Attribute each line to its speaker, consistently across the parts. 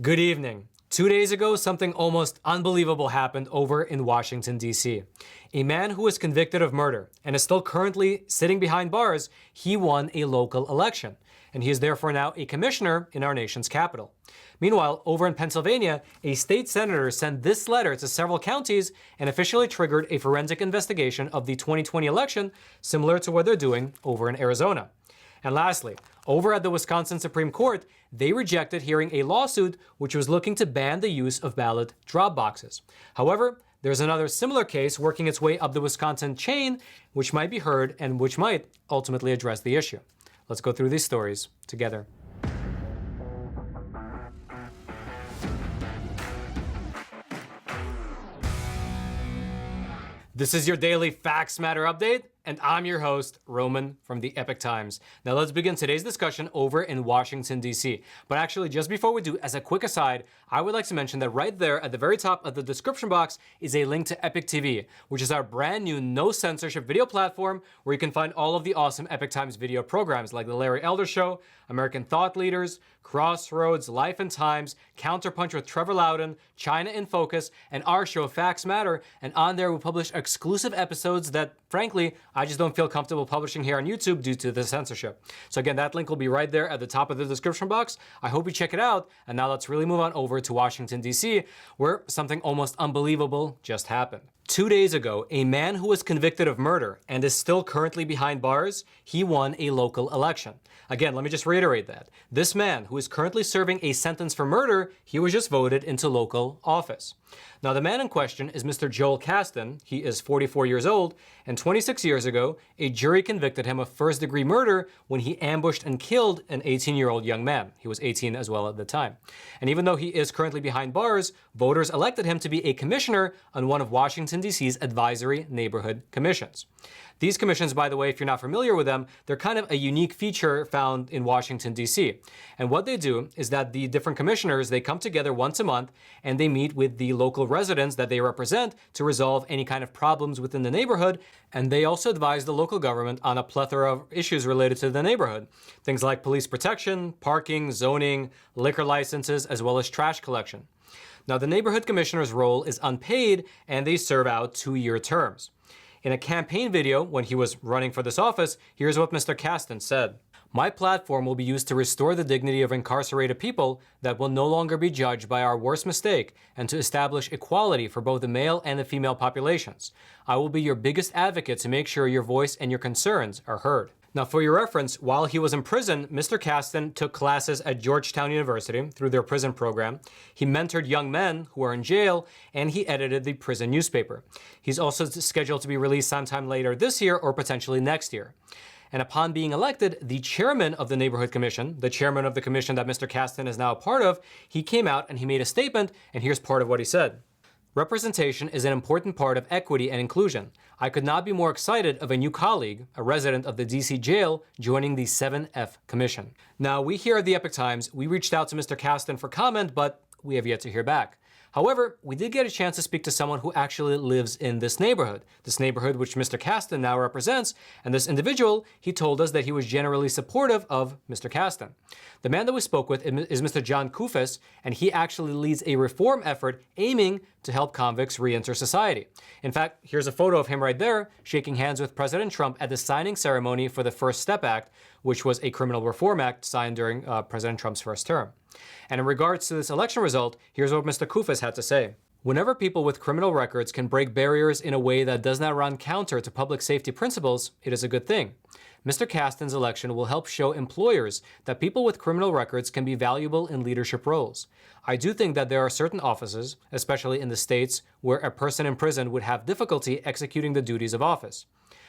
Speaker 1: Good evening. 2 days ago, something almost unbelievable happened over in Washington, D.C. A man who was convicted of murder and is still currently sitting behind bars, he won a local election, and he is therefore now a commissioner in our nation's capital. Meanwhile, over in Pennsylvania, a state senator sent this letter to several counties and officially triggered a forensic investigation of the 2020 election, similar to what they're doing over in Arizona. And lastly, over at the Wisconsin Supreme Court, they rejected hearing a lawsuit which was looking to ban the use of ballot drop boxes. However, there's another similar case working its way up the Wisconsin chain, which might be heard and which might ultimately address the issue. Let's go through these stories together. This is your daily Facts Matter update, and I'm your host, Roman from the Epoch Times. Now let's begin today's discussion over in Washington, D.C. But actually, just before we do, as a quick aside, I would like to mention that right there at the very top of the description box is a link to Epoch TV, which is our brand new no censorship video platform where you can find all of the awesome Epoch Times video programs like The Larry Elder Show, American Thought Leaders, Crossroads, Life and Times, Counterpunch with Trevor Loudon, China in Focus, and our show Facts Matter. And on there we publish exclusive episodes that, frankly, I just don't feel comfortable publishing here on YouTube due to the censorship. So again, that link will be right there at the top of the description box. I hope you check it out. And now let's really move on over to Washington, D.C., where something almost unbelievable just happened. 2 days ago, a man who was convicted of murder and is still currently behind bars, he won a local election. Again, let me just reiterate that. This man, who is currently serving a sentence for murder, he was just voted into local office. Now, the man in question is Mr. Joel Caston. He is 44 years old, and 26 years ago, a jury convicted him of first-degree murder when he ambushed and killed an 18-year-old young man. He was 18 as well at the time. And even though he is currently behind bars, voters elected him to be a commissioner on one of Washington, D.C.'s advisory neighborhood commissions. These commissions, by the way, if you're not familiar with them, they're kind of a unique feature found in Washington, D.C. And what they do is that the different commissioners, they come together once a month and they meet with the local residents that they represent to resolve any kind of problems within the neighborhood. And they also advise the local government on a plethora of issues related to the neighborhood. Things like police protection, parking, zoning, liquor licenses, as well as trash collection. Now, the neighborhood commissioner's role is unpaid and they serve out 2-year terms. In a campaign video when he was running for this office, here's what Mr. Caston said. "My platform will be used to restore the dignity of incarcerated people that will no longer be judged by our worst mistake and to establish equality for both the male and the female populations. I will be your biggest advocate to make sure your voice and your concerns are heard." Now, for your reference, while he was in prison, Mr. Caston took classes at Georgetown University through their prison program. He mentored young men who are in jail, and he edited the prison newspaper. He's also scheduled to be released sometime later this year or potentially next year. And upon being elected, the chairman of the neighborhood commission, the chairman of the commission that Mr. Caston is now a part of, he came out and he made a statement, and here's part of what he said. "Representation is an important part of equity and inclusion. I could not be more excited of a new colleague, a resident of the DC jail, joining the 7F Commission." Now, we here at the Epoch Times, we reached out to Mr. Caston for comment, but we have yet to hear back. However, we did get a chance to speak to someone who actually lives in this neighborhood which Mr. Caston now represents, and this individual, he told us that he was generally supportive of Mr. Caston. The man that we spoke with is Mr. John Kufis, and he actually leads a reform effort aiming to help convicts re-enter society. In fact, here's a photo of him right there, shaking hands with President Trump at the signing ceremony for the First Step Act, which was a criminal reform act signed during President Trump's first term. And in regards to this election result, here's what Mr. Kufis had to say. "Whenever people with criminal records can break barriers in a way that does not run counter to public safety principles, it is a good thing. Mr. Caston's election will help show employers that people with criminal records can be valuable in leadership roles. I do think that there are certain offices, especially in the states, where a person in prison would have difficulty executing the duties of office.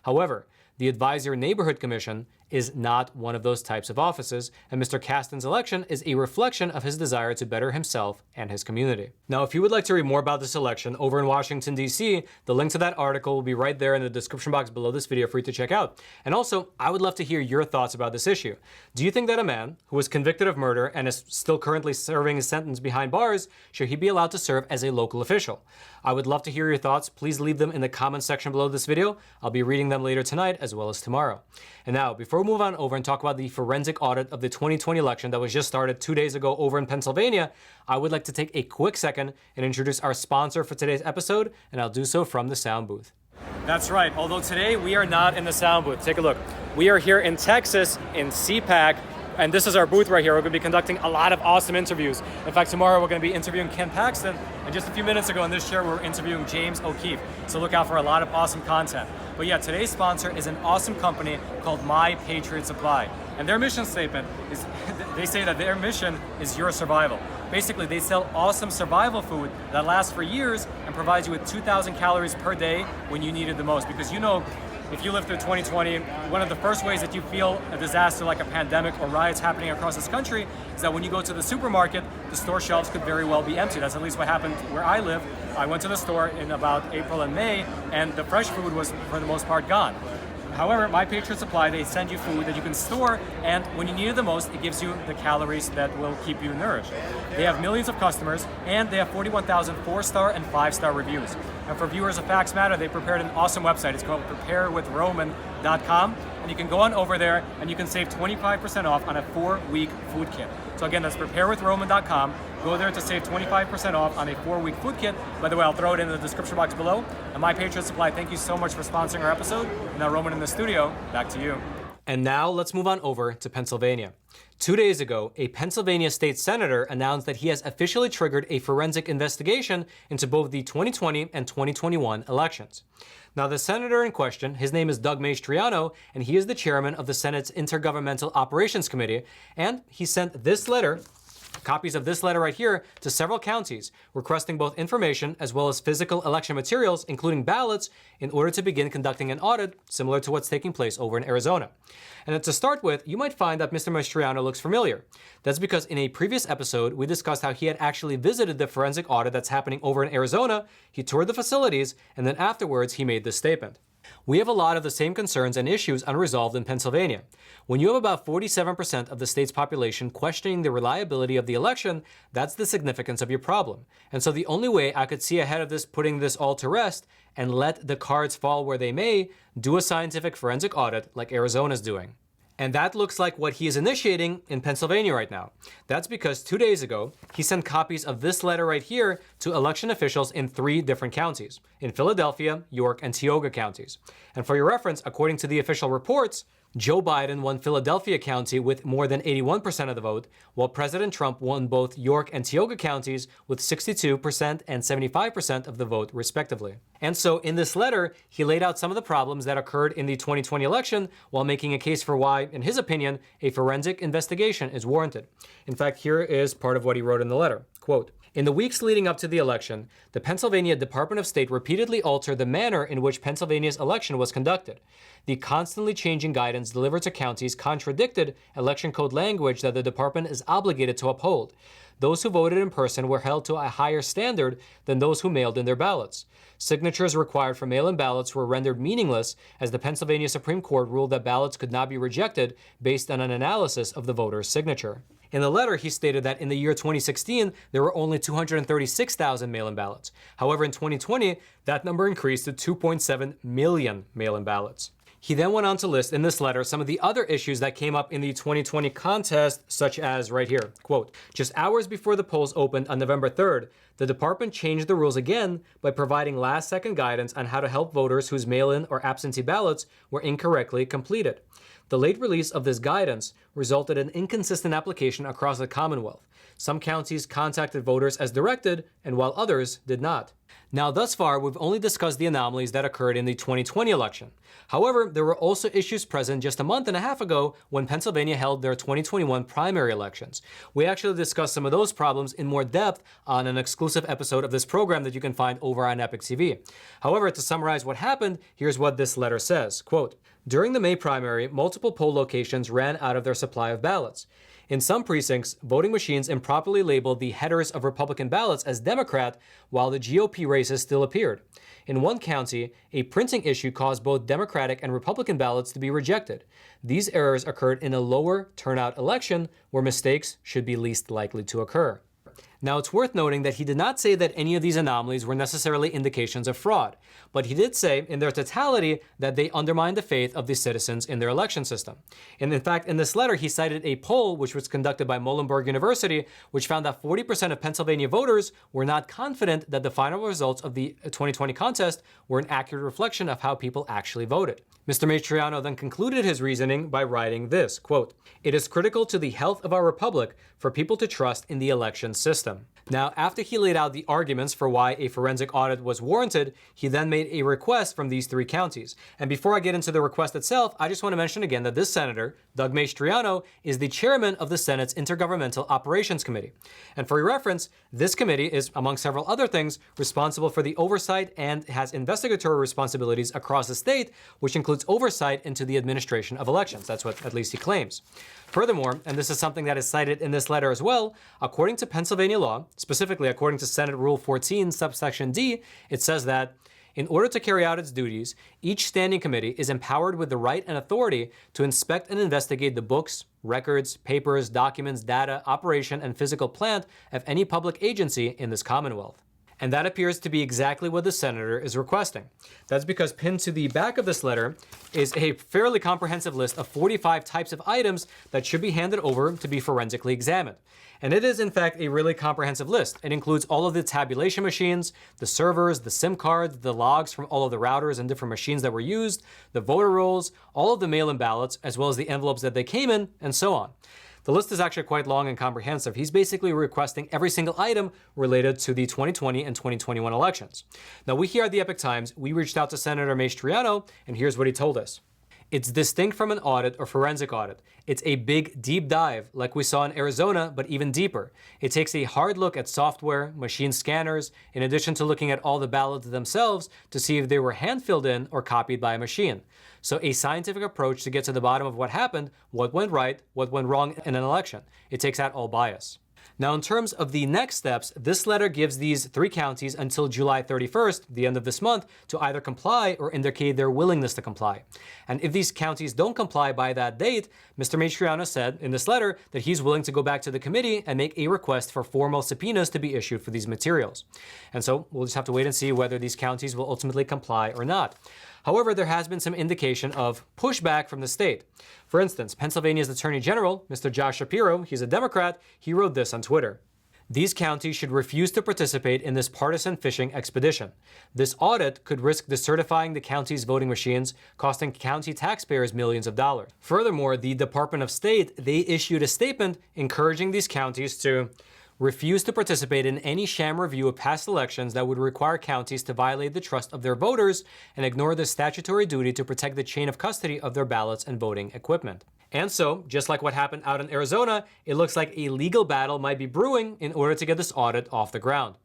Speaker 1: However, the Advisory Neighborhood Commission is not one of those types of offices, and Mr. Caston's election is a reflection of his desire to better himself and his community." Now, if you would like to read more about this election over in Washington, D.C., the link to that article will be right there in the description box below this video for you to check out. And also, I would love to hear your thoughts about this issue. Do you think that a man who was convicted of murder and is still currently serving his sentence behind bars, should he be allowed to serve as a local official? I would love to hear your thoughts. Please leave them in the comment section below this video. I'll be reading them later tonight as well as tomorrow. And now, before before we move on over and talk about the forensic audit of the 2020 election that was just started 2 days ago over in Pennsylvania, I would like to take a quick second and introduce our sponsor for today's episode, and I'll do so from the sound booth. That's right, although today we are not in the sound booth. Take a look. We are here in Texas in CPAC, and this is our booth right here. We're going to be conducting a lot of awesome interviews. In fact, tomorrow we're going to be interviewing Ken Paxton, and just a few minutes ago in this chair we were interviewing James O'Keefe. So look out for a lot of awesome content. But yeah, today's sponsor is an awesome company called Patriot Supply. And their mission statement is, they say that their mission is your survival. Basically, they sell awesome survival food that lasts for years and provides you with 2,000 calories per day when you need it the most. Because you know, if you lived through 2020, one of the first ways that you feel a disaster like a pandemic or riots happening across this country is that when you go to the supermarket, the store shelves could very well be empty. That's at least what happened where I live. I went to the store in about April and May, and the fresh food was, for the most part, gone. However, Patriot Supply, they send you food that you can store, and when you need it the most, it gives you the calories that will keep you nourished. They have millions of customers, and they have 41,000 4-star and 5-star reviews. And for viewers of Facts Matter, they prepared an awesome website. It's called preparewithroman.com, and you can go on over there, and you can save 25% off on a 4-week food kit. So again, that's preparewithroman.com. Go there to save 25% off on a 4-week food kit. By the way, I'll throw it in the description box below. And Patriot Supply, thank you so much for sponsoring our episode. Now, Roman in the studio, back to you. And now let's move on over to Pennsylvania. 2 days ago, a Pennsylvania state senator announced that he has officially triggered a forensic investigation into both the 2020 and 2021 elections. Now, the senator in question, his name is Doug Mastriano, and he is the chairman of the Senate's Intergovernmental Operations Committee, and he sent this letter, copies of this letter right here, to several counties, requesting both information as well as physical election materials, including ballots, in order to begin conducting an audit similar to what's taking place over in Arizona. And to start with, you might find that Mr. Mastriano looks familiar. That's because in a previous episode, we discussed how he had actually visited the forensic audit that's happening over in Arizona, he toured the facilities, and then afterwards he made this statement. We have a lot of the same concerns and issues unresolved in Pennsylvania. When you have about 47% of the state's population questioning the reliability of the election, that's the significance of your problem. And so the only way I could see ahead of this putting this all to rest and let the cards fall where they may, do a scientific forensic audit like Arizona's doing. And that looks like what he is initiating in Pennsylvania right now. That's because 2 days ago, he sent copies of this letter right here to election officials in 3 different counties, in Philadelphia, York, and Tioga counties. And for your reference, according to the official reports, Joe Biden won Philadelphia County with more than 81% of the vote, while President Trump won both York and Tioga counties with 62% and 75% of the vote, respectively. And so in this letter, he laid out some of the problems that occurred in the 2020 election while making a case for why, in his opinion, a forensic investigation is warranted. In fact, here is part of what he wrote in the letter. Quote, "In the weeks leading up to the election, the Pennsylvania Department of State repeatedly altered the manner in which Pennsylvania's election was conducted. The constantly changing guidance delivered to counties contradicted election code language that the department is obligated to uphold. Those who voted in person were held to a higher standard than those who mailed in their ballots. Signatures required for mail-in ballots were rendered meaningless as the Pennsylvania Supreme Court ruled that ballots could not be rejected based on an analysis of the voter's signature." In the letter, he stated that in the year 2016, there were only 236,000 mail-in ballots. However, in 2020, that number increased to 2.7 million mail-in ballots. He then went on to list in this letter some of the other issues that came up in the 2020 contest, such as right here, quote, "Just hours before the polls opened on November 3rd, the department changed the rules again by providing last-second guidance on how to help voters whose mail-in or absentee ballots were incorrectly completed. The late release of this guidance resulted in inconsistent application across the Commonwealth. Some counties contacted voters as directed, and while others did not." Now, thus far, we've only discussed the anomalies that occurred in the 2020 election. However, there were also issues present just a month and a half ago when Pennsylvania held their 2021 primary elections. We actually discussed some of those problems in more depth on an exclusive episode of this program that you can find over on Epoch TV. However, to summarize what happened, here's what this letter says, quote, "During the May primary, multiple poll locations ran out of their supply of ballots. In some precincts, voting machines improperly labeled the headers of Republican ballots as Democrat, while the GOP races still appeared. In one county, a printing issue caused both Democratic and Republican ballots to be rejected. These errors occurred in a lower turnout election where mistakes should be least likely to occur." Now, it's worth noting that he did not say that any of these anomalies were necessarily indications of fraud, but he did say in their totality that they undermined the faith of the citizens in their election system. And in fact, in this letter, he cited a poll which was conducted by Muhlenberg University, which found that 40% of Pennsylvania voters were not confident that the final results of the 2020 contest were an accurate reflection of how people actually voted. Mr. Mastriano then concluded his reasoning by writing this, quote, "It is critical to the health of our republic for people to trust in the election system." Now, after he laid out the arguments for why a forensic audit was warranted, he then made a request from these three counties. And before I get into the request itself, I just want to mention again that this senator, Doug Mastriano, is the chairman of the Senate's Intergovernmental Operations Committee. And for your reference, this committee is, among several other things, responsible for the oversight and has investigatory responsibilities across the state, which includes oversight into the administration of elections. That's what at least he claims. Furthermore, and this is something that is cited in this letter as well, according to Pennsylvania law, specifically according to Senate Rule 14, subsection D, it says that in order to carry out its duties, each standing committee is empowered with the right and authority to inspect and investigate the books, records, papers, documents, data, operation, and physical plant of any public agency in this Commonwealth. And that appears to be exactly what the senator is requesting. That's because pinned to the back of this letter is a fairly comprehensive list of 45 types of items that should be handed over to be forensically examined. And it is, in fact, a really comprehensive list. It includes all of the tabulation machines, the servers, the SIM cards, the logs from all of the routers and different machines that were used, the voter rolls, all of the mail-in ballots, as well as the envelopes that they came in, and so on. The list is actually quite long and comprehensive. He's basically requesting every single item related to the 2020 and 2021 elections. Now, we here at the Epoch Times, we reached out to Senator Mastriano, and here's what he told us. It's distinct from an audit or forensic audit. It's a big, deep dive, like we saw in Arizona, but even deeper. It takes a hard look at software, machine scanners, in addition to looking at all the ballots themselves to see if they were hand-filled in or copied by a machine. So a scientific approach to get to the bottom of what happened, what went right, what went wrong in an election. It takes out all bias. Now, in terms of the next steps, this letter gives these three counties until July 31st, the end of this month, to either comply or indicate their willingness to comply. And if these counties don't comply by that date, Mr. Mastriano said in this letter that he's willing to go back to the committee and make a request for formal subpoenas to be issued for these materials. And so we'll just have to wait and see whether these counties will ultimately comply or not. However, there has been some indication of pushback from the state. For instance, Pennsylvania's Attorney General, Mr. Josh Shapiro, he's a Democrat, he wrote this on Twitter. These counties should refuse to participate in this partisan fishing expedition. This audit could risk decertifying the county's voting machines, costing county taxpayers millions of dollars. Furthermore, the Department of State, they issued a statement encouraging these counties to refuse to participate in any sham review of past elections that would require counties to violate the trust of their voters and ignore the statutory duty to protect the chain of custody of their ballots and voting equipment. And so, just like what happened out in Arizona, it looks like a legal battle might be brewing in order to get this audit off the ground.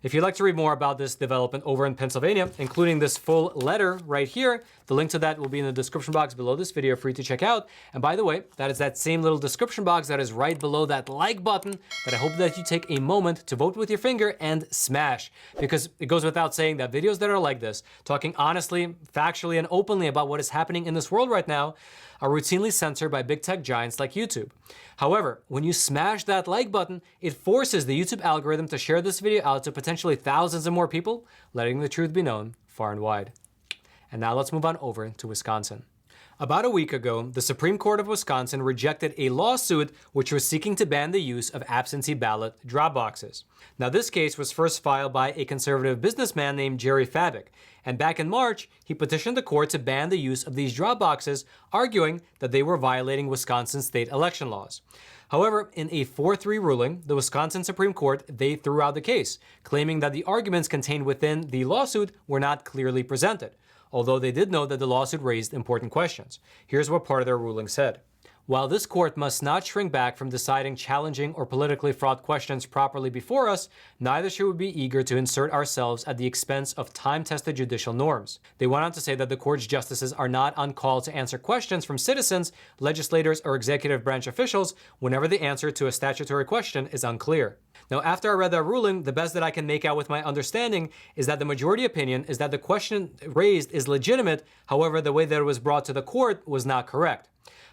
Speaker 1: If you'd like to read more about this development over in Pennsylvania, including this full letter right here, the link to that will be in the description box below this video for you to check out. And by the way, that is that same little description box that is right below that like button that I hope that you take a moment to vote with your finger and smash. Because it goes without saying that videos that are like this, talking honestly, factually, and openly about what is happening in this world right now, are routinely censored by big tech giants like YouTube. However, when you smash that like button, it forces the YouTube algorithm to share this video out to potentially thousands of more people, letting the truth be known far and wide. And now let's move on over to Wisconsin. About a week ago, the Supreme Court of Wisconsin rejected a lawsuit which was seeking to ban the use of absentee ballot drop boxes. Now, this case was first filed by a conservative businessman named Jerry Fabik, and back in March, he petitioned the court to ban the use of these drop boxes, arguing that they were violating Wisconsin state election laws. However, in a 4-3 ruling, the Wisconsin Supreme Court, they threw out the case, claiming that the arguments contained within the lawsuit were not clearly presented, although they did note that the lawsuit raised important questions. Here's what part of their ruling said. While this court must not shrink back from deciding challenging or politically fraught questions properly before us, neither should we be eager to insert ourselves at the expense of time-tested judicial norms. They went on to say that the court's justices are not on call to answer questions from citizens, legislators, or executive branch officials whenever the answer to a statutory question is unclear. Now, after I read that ruling, the best that I can make out with my understanding is that the majority opinion is that the question raised is legitimate, however, the way that it was brought to the court was not correct.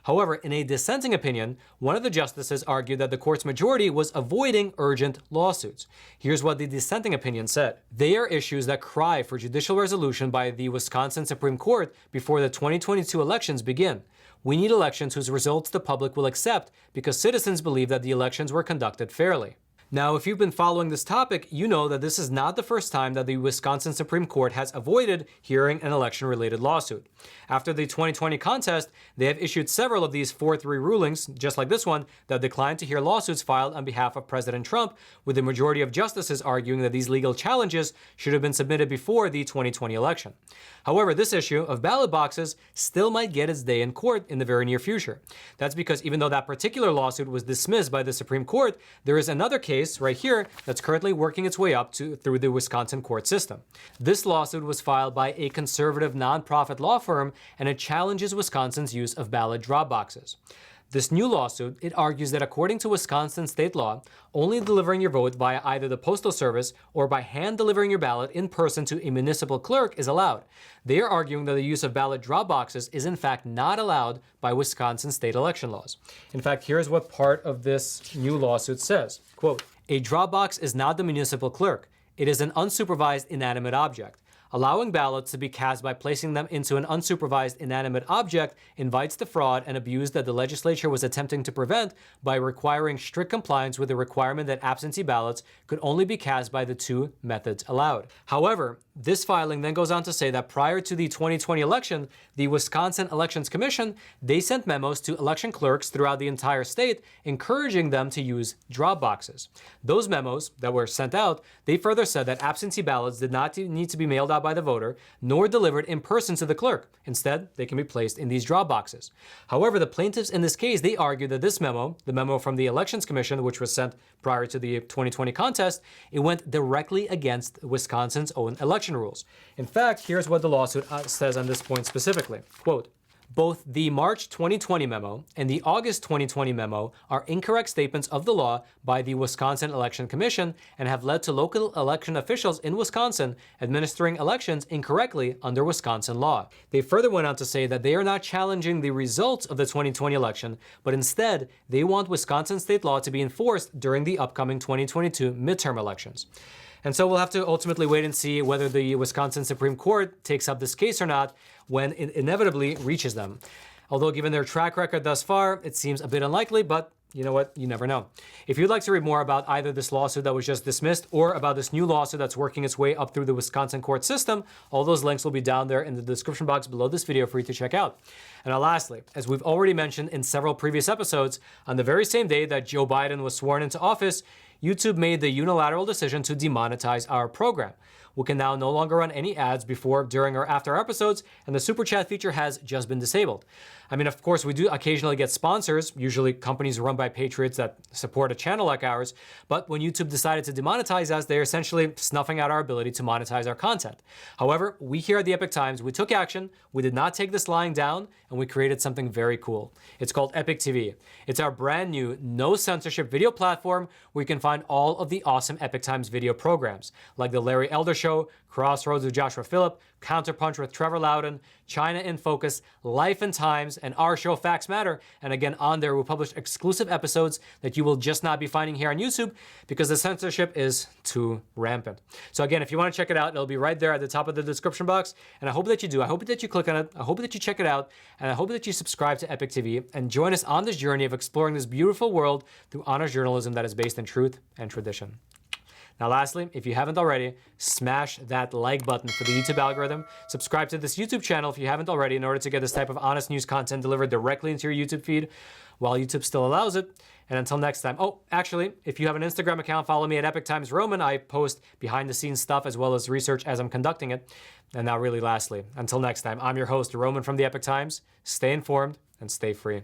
Speaker 1: However, in a dissenting opinion, one of the justices argued that the court's majority was avoiding urgent lawsuits. Here's what the dissenting opinion said. They are issues that cry for judicial resolution by the Wisconsin Supreme Court before the 2022 elections begin. We need elections whose results the public will accept because citizens believe that the elections were conducted fairly. Now, if you've been following this topic, you know that this is not the first time that the Wisconsin Supreme Court has avoided hearing an election-related lawsuit. After the 2020 contest, they have issued several of these 4-3 rulings, just like this one, that declined to hear lawsuits filed on behalf of President Trump, with the majority of justices arguing that these legal challenges should have been submitted before the 2020 election. However, this issue of ballot boxes still might get its day in court in the very near future. That's because even though that particular lawsuit was dismissed by the Supreme Court, there is another case right here that's currently working its way up through the Wisconsin court system. This lawsuit was filed by a conservative nonprofit law firm, and it challenges Wisconsin's use of ballot drop boxes. This new lawsuit, it argues that according to Wisconsin state law, only delivering your vote via either the postal service or by hand delivering your ballot in person to a municipal clerk is allowed. They are arguing that the use of ballot drop boxes is in fact not allowed by Wisconsin state election laws. In fact, here's what part of this new lawsuit says. Quote, "A drop box is not the municipal clerk. It is an unsupervised inanimate object. Allowing ballots to be cast by placing them into an unsupervised inanimate object invites the fraud and abuse that the legislature was attempting to prevent by requiring strict compliance with the requirement that absentee ballots could only be cast by the two methods allowed." However, this filing then goes on to say that prior to the 2020 election, the Wisconsin Elections Commission, they sent memos to election clerks throughout the entire state, encouraging them to use drop boxes. Those memos that were sent out, they further said that absentee ballots did not need to be mailed out by the voter, nor delivered in person to the clerk. Instead, they can be placed in these drop boxes. However, the plaintiffs in this case, they argued that this memo, the memo from the Elections Commission, which was sent prior to the 2020 contest, it went directly against Wisconsin's own election rules. In fact, here's what the lawsuit says on this point specifically. Quote, "Both the March 2020 memo and the August 2020 memo are incorrect statements of the law by the Wisconsin Election Commission and have led to local election officials in Wisconsin administering elections incorrectly under Wisconsin law." They further went on to say that they are not challenging the results of the 2020 election, but instead they want Wisconsin state law to be enforced during the upcoming 2022 midterm elections. And so we'll have to ultimately wait and see whether the Wisconsin Supreme Court takes up this case or not when it inevitably reaches them. Although given their track record thus far, it seems a bit unlikely, but you know what? You never know. If you'd like to read more about either this lawsuit that was just dismissed or about this new lawsuit that's working its way up through the Wisconsin court system, all those links will be down there in the description box below this video for you to check out. And now lastly, as we've already mentioned in several previous episodes, on the very same day that Joe Biden was sworn into office, YouTube made the unilateral decision to demonetize our program. We can now no longer run any ads before, during, or after our episodes, and the super chat feature has just been disabled. I mean, of course, we do occasionally get sponsors, usually companies run by patriots that support a channel like ours, but when YouTube decided to demonetize us, they're essentially snuffing out our ability to monetize our content. However, we here at the Epoch Times, we took action, we did not take this lying down, and we created something very cool. It's called Epoch TV. It's our brand new, no censorship video platform where you can find all of the awesome Epoch Times video programs, like The Larry Elder Show, Crossroads with Joshua Phillip, Counterpunch with Trevor Loudon, China in Focus, Life and Times, and our show Facts Matter. And again, on there, we publish exclusive episodes that you will just not be finding here on YouTube because the censorship is too rampant. So again, if you want to check it out, it'll be right there at the top of the description box. And I hope that you do. I hope that you click on it. I hope that you check it out. And I hope that you subscribe to Epoch TV and join us on this journey of exploring this beautiful world through honest journalism that is based in truth and tradition. Now lastly, if you haven't already, smash that like button for the YouTube algorithm. Subscribe to this YouTube channel if you haven't already in order to get this type of honest news content delivered directly into your YouTube feed while YouTube still allows it. And until next time, oh, actually, if you have an Instagram account, follow me at Epoch Times Roman. I post behind the scenes stuff as well as research as I'm conducting it. And now really lastly, until next time, I'm your host, Roman from the Epoch Times. Stay informed and stay free.